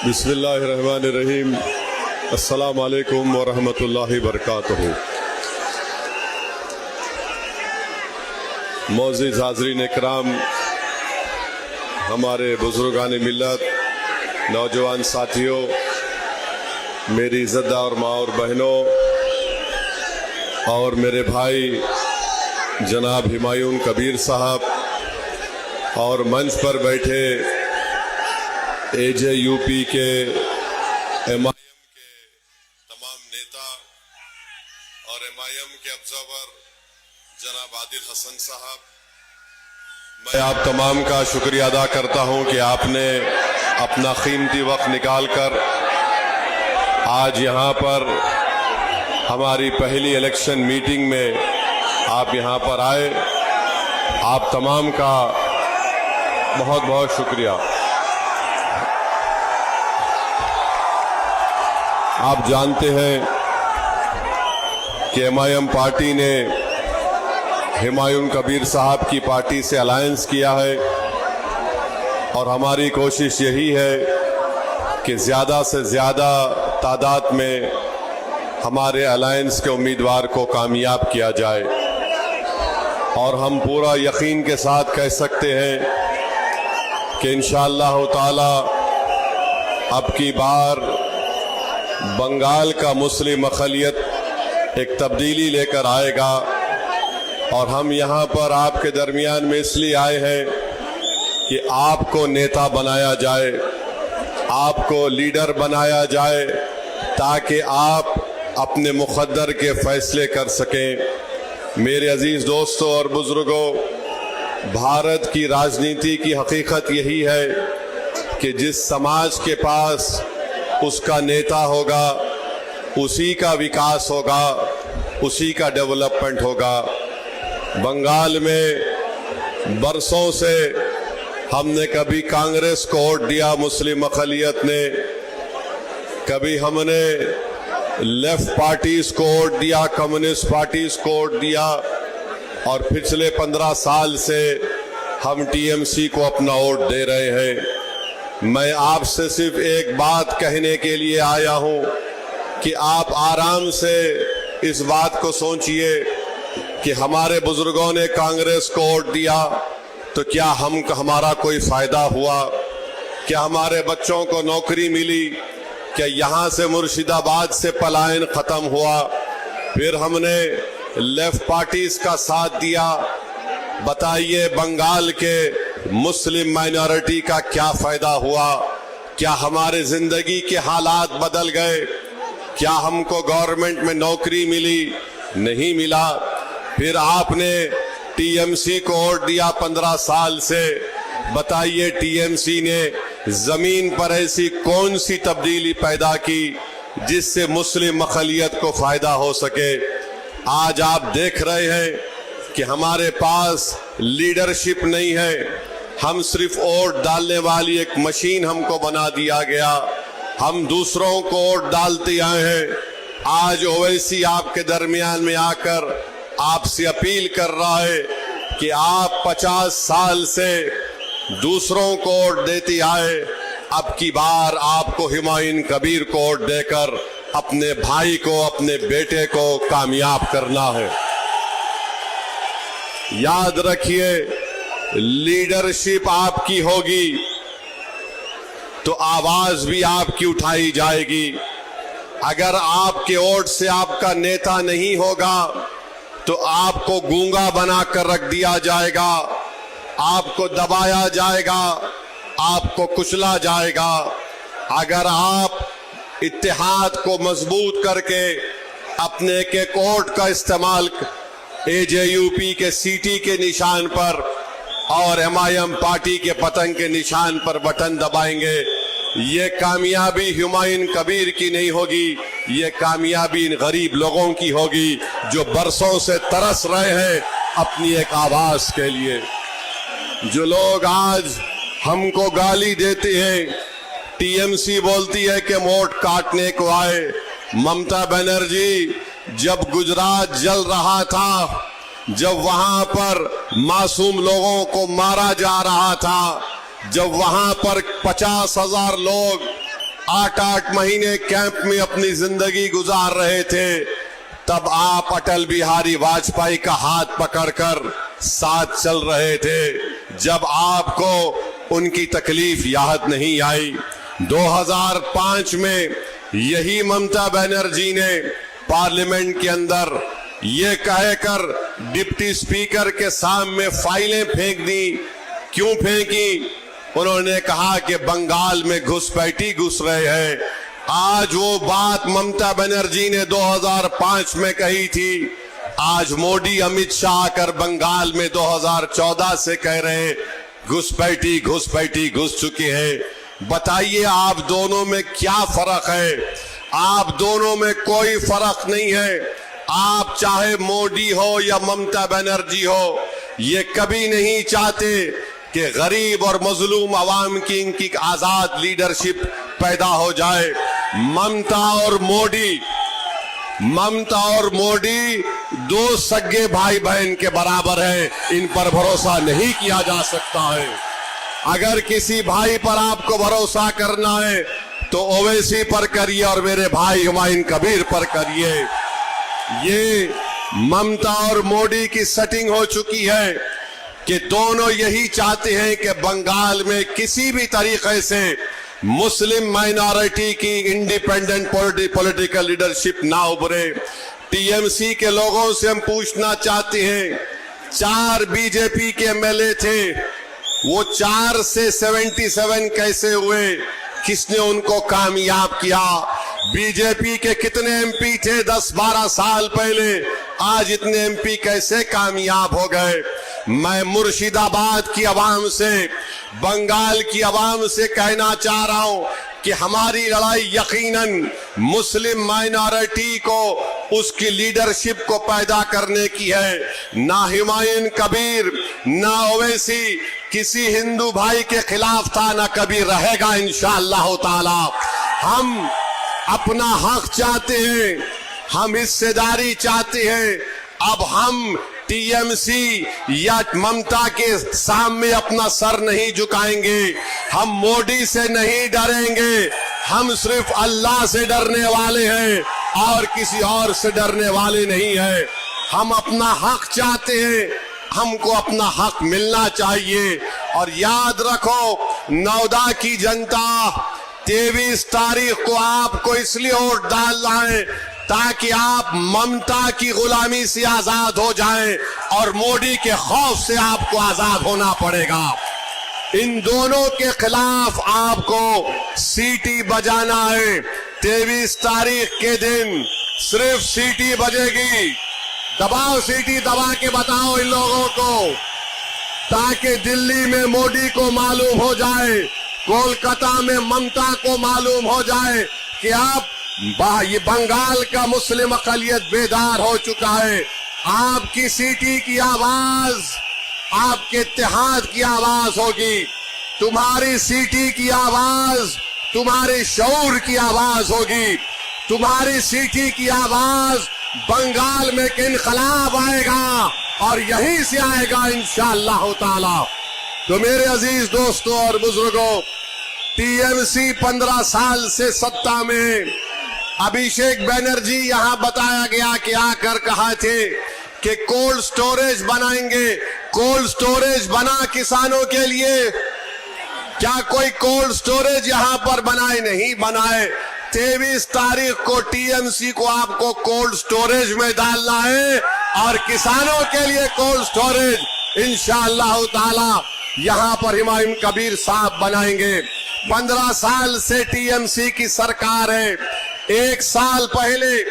बिस्मिल्लाहिर्रहमानिर्रहीम। अस्सलाम वालेकुम वरहमतुल्लाहि वबरकातुहू। मोअज़्ज़िज़ हाज़रीन इकराम, हमारे बुजुर्गान मिल्लत, नौजवान साथियों, मेरी इज़्ज़तदार माँ और बहनों और मेरे भाई जनाब हुमायूं कबीर साहब और मंच पर बैठे AJUP के MIM के तमाम नेता और MIM के ऑब्जर्वर जनाब आदिल हसन साहब, मैं आप तमाम का शुक्रिया अदा करता हूं कि आपने अपना कीमती वक्त निकालकर आज यहां पर हमारी पहली इलेक्शन मीटिंग में आप यहां पर आए। आप तमाम का बहुत बहुत शुक्रिया। आप जानते हैं कि MIM पार्टी ने हुमायूं कबीर साहब की पार्टी से अलायंस किया है और हमारी कोशिश यही है कि ज़्यादा से ज़्यादा तादाद में हमारे अलायंस के उम्मीदवार को कामयाब किया जाए। और हम पूरा यकीन के साथ कह सकते हैं कि इंशाअल्लाह ताला अब की बार बंगाल का मुस्लिम अक़लियत एक तब्दीली लेकर आएगा। और हम यहाँ पर आपके दरमियान में इसलिए आए हैं कि आपको नेता बनाया जाए, आपको लीडर बनाया जाए, ताकि आप अपने मुक़द्दर के फैसले कर सकें। मेरे अजीज़ दोस्तों और बुज़ुर्गों, भारत की राजनीति की हकीकत यही है कि जिस समाज के पास उसका नेता होगा, उसी का विकास होगा, उसी का डेवलपमेंट होगा। बंगाल में बरसों से हमने कभी कांग्रेस को वोट दिया मुस्लिम अक़लियत ने, कभी हमने लेफ्ट पार्टीज को वोट दिया, कम्युनिस्ट पार्टीज को वोट दिया, और पिछले 15 साल से हम TMC को अपना वोट दे रहे हैं। मैं आपसे सिर्फ एक बात कहने के लिए आया हूं कि आप आराम से इस बात को सोचिए कि हमारे बुजुर्गों ने कांग्रेस को वोट दिया तो क्या हमारा कोई फायदा हुआ? क्या हमारे बच्चों को नौकरी मिली? क्या यहाँ से मुर्शिदाबाद से पलायन खत्म हुआ? फिर हमने लेफ्ट पार्टीज का साथ दिया। बताइए बंगाल के मुस्लिम माइनॉरिटी का क्या फायदा हुआ? क्या हमारे जिंदगी के हालात बदल गए? क्या हमको गवर्नमेंट में नौकरी मिली? नहीं मिला। फिर आपने TMC को वोट दिया 15 साल से। बताइए TMC ने जमीन पर ऐसी कौन सी तब्दीली पैदा की जिससे मुस्लिम अक़लियत को फायदा हो सके? आज आप देख रहे हैं कि हमारे पास लीडरशिप नहीं है। हम सिर्फ वोट डालने वाली एक मशीन हमको बना दिया गया। हम दूसरों को वोट डालते आए हैं। आज ओवैसी आपके दरमियान में आकर आपसे अपील कर रहा है कि आप 50 साल से दूसरों को वोट देते आए, अब की बार आपको हुमायूं कबीर को वोट देकर अपने भाई को, अपने बेटे को कामयाब करना है। याद रखिए, लीडरशिप आपकी होगी तो आवाज भी आपकी उठाई जाएगी। अगर आपके वोट से आपका नेता नहीं होगा तो आपको गूंगा बनाकर रख दिया जाएगा, आपको दबाया जाएगा, आपको कुचला जाएगा। अगर आप इत्तेहाद को मजबूत करके अपने के वोट का इस्तेमाल AJUP के सीटी के निशान पर और MIM पार्टी के पतंग के निशान पर बटन दबाएंगे, ये कामयाबी हुमायूं कबीर की नहीं होगी, ये कामयाबी इन गरीब लोगों की होगी जो बरसों से तरस रहे हैं अपनी एक आवाज के लिए। जो लोग आज हमको गाली देते हैं, TMC बोलती है कि वोट काटने को आए। ममता बनर्जी जब गुजरात जल रहा था, जब वहां पर मासूम लोगों को मारा जा रहा था, जब वहां पर 50,000 लोग 8-8 महीने कैंप में अपनी जिंदगी गुजार रहे थे, तब आप अटल बिहारी वाजपेयी का हाथ पकड़कर साथ चल रहे थे, जब आपको उनकी तकलीफ याद नहीं आई। 2005 में यही ममता बनर्जी ने पार्लियामेंट के अंदर ये कहकर डिप्टी स्पीकर के सामने फाइलें फेंक दी। क्यों फेंकी? उन्होंने कहा कि बंगाल में घुसपैठी घुस रहे हैं। आज वो बात ममता बनर्जी ने 2005 में कही थी, आज मोदी अमित शाह आकर बंगाल में 2014 से कह रहे हैं घुसपैठी घुसपैठी घुस चुके हैं। बताइए आप दोनों में क्या फर्क है? आप दोनों में कोई फर्क नहीं है। आप चाहे मोदी हो या ममता बनर्जी हो, ये कभी नहीं चाहते कि गरीब और मजलूम आवाम की इनकी आजाद लीडरशिप पैदा हो जाए। ममता और मोदी दो सगे भाई बहन के बराबर हैं, इन पर भरोसा नहीं किया जा सकता है। अगर किसी भाई पर आपको भरोसा करना है तो ओवैसी पर करिए और मेरे भाई हुमायूं कबीर पर करिए। ये ममता और मोदी की सेटिंग हो चुकी है कि दोनों यही चाहते हैं कि बंगाल में किसी भी तरीके से मुस्लिम माइनॉरिटी की इंडिपेंडेंट पॉलिटिकल लीडरशिप ना उभरे। टीएमसी के लोगों से हम पूछना चाहते हैं, 4 बीजेपी के एमएलए थे, वो 4 से 77 कैसे हुए? किसने उनको कामयाब किया? बीजेपी के कितने एमपी थे 10-12 साल पहले, आज इतने एमपी कैसे कामयाब हो गए? मैं मुर्शिदाबाद की आवाम से, बंगाल की आवाम से कहना चाह रहा हूं कि हमारी लड़ाई यकीनन मुस्लिम माइनॉरिटी को उसकी लीडरशिप को पैदा करने की है। ना हुमायूं कबीर ना ओवैसी किसी हिंदू भाई के खिलाफ था, ना कभी रहेगा इंशाअल्लाह ताला। हम अपना हक चाहते हैं, हम हिस्सेदारी चाहते हैं। अब हम टीएमसी या ममता के सामने अपना सर नहीं झुकाएंगे, हम मोदी से नहीं डरेंगे, हम सिर्फ अल्लाह से डरने वाले हैं और किसी और से डरने वाले नहीं हैं। हम अपना हक चाहते हैं, हमको अपना हक मिलना चाहिए। और याद रखो, नौदा की जनता 23 तारीख को आपको इसलिए वोट डालना है ताकि आप ममता की गुलामी से आजाद हो जाएं और मोदी के खौफ से आपको आजाद होना पड़ेगा। इन दोनों के खिलाफ आपको सीटी बजाना है। 23 तारीख के दिन सिर्फ सीटी बजेगी। दबाओ, सीटी दबा के बताओ इन लोगों को, ताकि दिल्ली में मोदी को मालूम हो जाए, कोलकाता में ममता को मालूम हो जाए कि आप ये बंगाल का मुस्लिम अक़लियत बेदार हो चुका है। आपकी सीटी की आवाज आपके इत्तेहाद की आवाज होगी। तुम्हारी सीटी की आवाज तुम्हारे शऊर की आवाज होगी। तुम्हारी सीटी की आवाज बंगाल में एक इनकलाब आएगा और यहीं से आएगा इंशाअल्लाह ताला। तो मेरे अजीज दोस्तों और बुजुर्गों, टीएमसी 15 साल से सत्ता में। अभिषेक बनर्जी यहां बताया गया कि आकर कहा थे कि कोल्ड स्टोरेज बनाएंगे। कोल्ड स्टोरेज बना किसानों के लिए? क्या कोई कोल्ड स्टोरेज यहां पर बनाए? नहीं बनाए। 23 तारीख को टीएमसी को आपको कोल्ड स्टोरेज में डालना है और किसानों के लिए कोल्ड स्टोरेज इंशाअल्लाह ताला यहां पर हुमायूं कबीर साहब बनाएंगे। 15 साल से टीएमसी की सरकार है। 1 साल पहले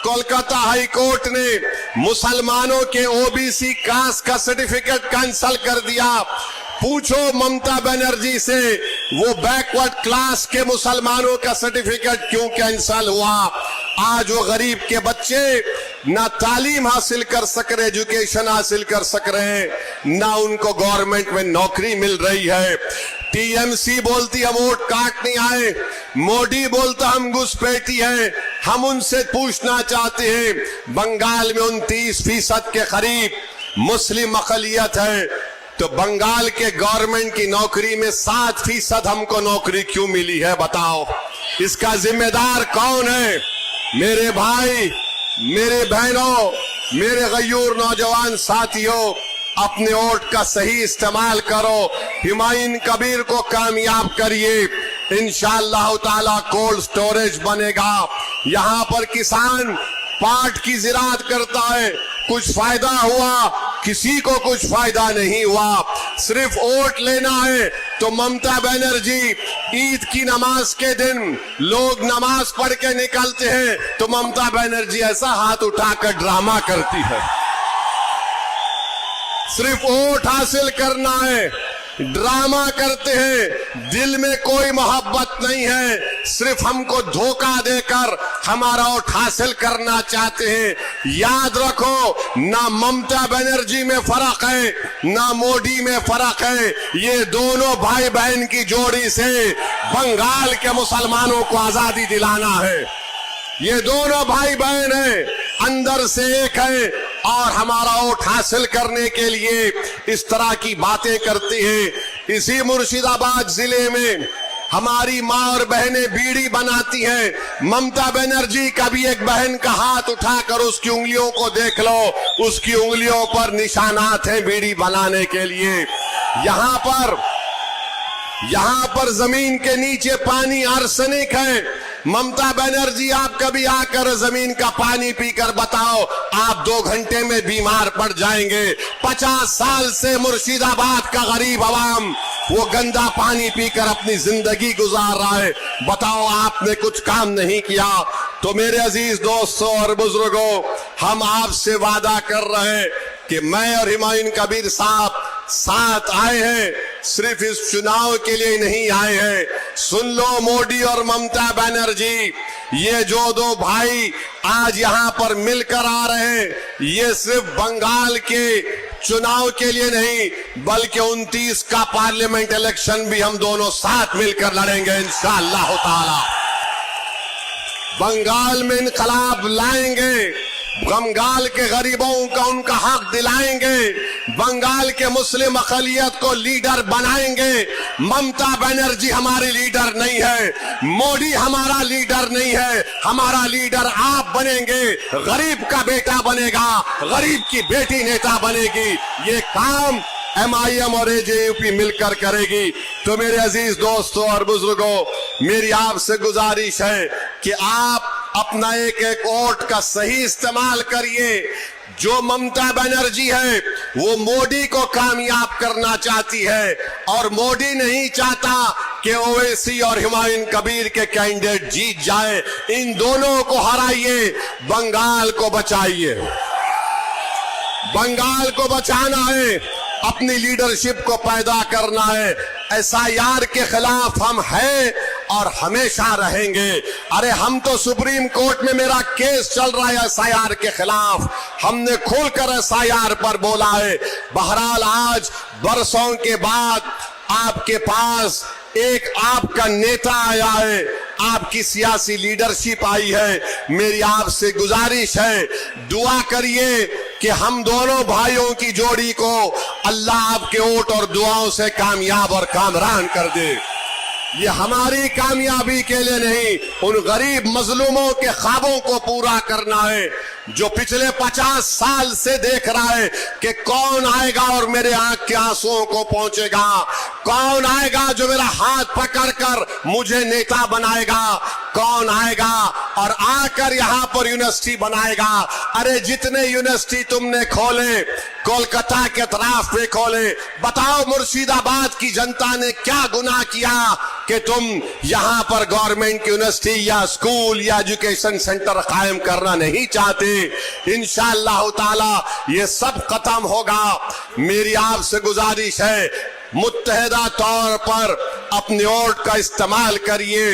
कोलकाता हाई कोर्ट ने मुसलमानों के ओबीसी कास्ट का सर्टिफिकेट कैंसिल कर दिया। पूछो ममता बनर्जी से, वो बैकवर्ड क्लास के मुसलमानों का सर्टिफिकेट क्यों कैंसिल हुआ? आज वो गरीब के बच्चे ना तालीम हासिल कर सक रहे, एजुकेशन हासिल कर सक रहे, ना उनको गवर्नमेंट में नौकरी मिल रही है। टीएमसी बोलती हम वोट काटने आए, मोदी बोलता हम घुसपैठी हैं। हम उनसे पूछना चाहते हैं, बंगाल में 29% के करीब मुस्लिम अक़लियत है, तो बंगाल के गवर्नमेंट की नौकरी में 7% हमको नौकरी क्यों मिली है? बताओ। इसका जिम्मेदार कौन है? मेरे भाई, मेरे बहनों, मेरे गयूर नौजवान साथियों, अपने वोट का सही इस्तेमाल करो, हुमायूं कबीर को कामयाब करिए। इंशाअल्लाह ताला कोल्ड स्टोरेज बनेगा। यहाँ पर किसान पाट की ज़िराअत करता है, कुछ फायदा हुआ? किसी को कुछ फायदा नहीं हुआ। सिर्फ वोट लेना है तो ममता बनर्जी ईद की नमाज के दिन लोग नमाज पढ़ के निकलते हैं तो ममता बनर्जी ऐसा हाथ उठाकर ड्रामा करती है। सिर्फ वोट हासिल करना है, ड्रामा करते हैं, दिल में कोई मोहब्बत नहीं है, सिर्फ हमको धोखा देकर हमारा वोट हासिल करना चाहते हैं। याद रखो, ना ममता बनर्जी में फर्क है, ना मोदी में फर्क है। ये दोनों भाई बहन की जोड़ी से बंगाल के मुसलमानों को आजादी दिलाना है। ये दोनों भाई बहन हैं, अंदर से एक है और हमारा वोट हासिल करने के लिए इस तरह की बातें करती है। इसी मुर्शिदाबाद जिले में हमारी माँ और बहनें बीड़ी बनाती हैं। ममता बनर्जी का भी एक बहन का हाथ उठाकर उसकी उंगलियों को देख लो, उसकी उंगलियों पर निशानात हैं बीड़ी बनाने के लिए। यहाँ पर जमीन के नीचे पानी आर्सेनिक है। ममता बनर्जी, आप कभी आकर जमीन का पानी पीकर बताओ, आप 2 घंटे में बीमार पड़ जाएंगे। 50 साल से मुर्शिदाबाद का गरीब अवाम वो गंदा पानी पीकर अपनी जिंदगी गुजार रहा है। बताओ, आपने कुछ काम नहीं किया। तो मेरे अजीज दोस्तों और बुजुर्गों, हम आपसे वादा कर रहे हैं कि मैं और हुमायूं कबीर साहब साथ आए हैं, सिर्फ इस चुनाव के लिए नहीं आए हैं। सुन लो मोदी और ममता बनर्जी, ये जो 2 भाई आज यहाँ पर मिलकर आ रहे हैं, ये सिर्फ बंगाल के चुनाव के लिए नहीं, बल्कि 29 का पार्लियामेंट इलेक्शन भी हम दोनों साथ मिलकर लड़ेंगे इंशाअल्लाह ताला। बंगाल में इनकलाब लाएंगे, बंगाल के गरीबों का उनका हक दिलाएंगे, बंगाल के मुस्लिम अक़लियत को लीडर बनाएंगे। ममता बनर्जी हमारी लीडर नहीं है, मोदी हमारा लीडर नहीं है, हमारा लीडर आप बनेंगे। गरीब का बेटा बनेगा, गरीब की बेटी नेता बनेगी। ये काम MIM और AJUP मिलकर करेगी। तो मेरे अजीज दोस्तों और बुजुर्गों, मेरी आपसे गुजारिश है कि आप अपना एक वोट का सही इस्तेमाल करिए। जो ममता बनर्जी है वो मोदी को कामयाब करना चाहती है और मोदी नहीं चाहता कि ओवैसी और हुमायूं कबीर के कैंडिडेट जीत जाए। इन दोनों को हराइए, बंगाल को बचाइए। बंगाल को बचाना है, अपनी लीडरशिप को पैदा करना है। SIR के खिलाफ हम हैं और हमेशा रहेंगे। अरे हम तो सुप्रीम कोर्ट में मेरा केस चल रहा है SIR के खिलाफ, हमने खुलकर SIR पर बोला है। बहरहाल आज बरसों के बाद आपके पास एक आपका नेता आया है, आपकी सियासी लीडरशिप आई है। मेरी आपसे गुजारिश है, दुआ करिए कि हम दोनों भाइयों की जोड़ी को अल्लाह आपके वोट और दुआओं से कामयाब और कामरान कर दे। ये हमारी कामयाबी के लिए नहीं, उन गरीब मजलूमों के ख्वाबों को पूरा करना है जो पिछले 50 साल से देख रहा है कि कौन आएगा और मेरे आंख के आंसुओं को पहुंचेगा, कौन आएगा जो मेरा हाथ पकड़कर मुझे नेता बनाएगा, कौन आएगा और आकर यहाँ पर यूनिवर्सिटी बनाएगा। अरे जितने यूनिवर्सिटी तुमने खोले, कोलकाता के तरफ पे खोले, बताओ मुर्शिदाबाद की जनता ने क्या गुनाह किया कि तुम यहाँ पर गवर्नमेंट की यूनिवर्सिटी या स्कूल या एजुकेशन सेंटर कायम करना नहीं चाहते। इंशाअल्लाह ताला ये सब खत्म होगा। मेरी आपसे गुजारिश है, मुत्तहिदा तौर पर अपने वोट का इस्तेमाल करिए।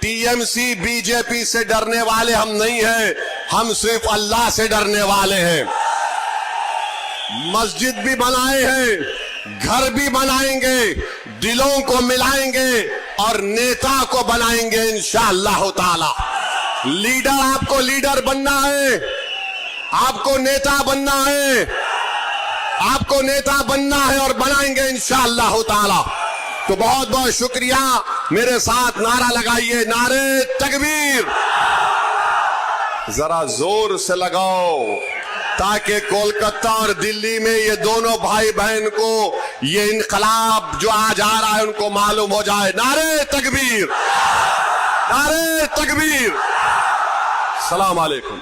TMC BJP से डरने वाले हम नहीं हैं, हम सिर्फ अल्लाह से डरने वाले हैं। मस्जिद भी बनाए हैं, घर भी बनाएंगे, दिलों को मिलाएंगे और नेता को बनाएंगे इंशाअल्लाह ताला। लीडर, आपको लीडर बनना है, आपको नेता बनना है, आपको नेता बनना है और बनाएंगे इंशाअल्लाह ताला। तो बहुत बहुत शुक्रिया। मेरे साथ नारा लगाइए, नारे तकबीर। जरा जोर से लगाओ ताकि कोलकाता और दिल्ली में ये दोनों भाई बहन को ये इनकलाब जो आज आ रहा है उनको मालूम हो जाए। नारे तकबीर, नारे तकबीर। सलाम अलैकुम।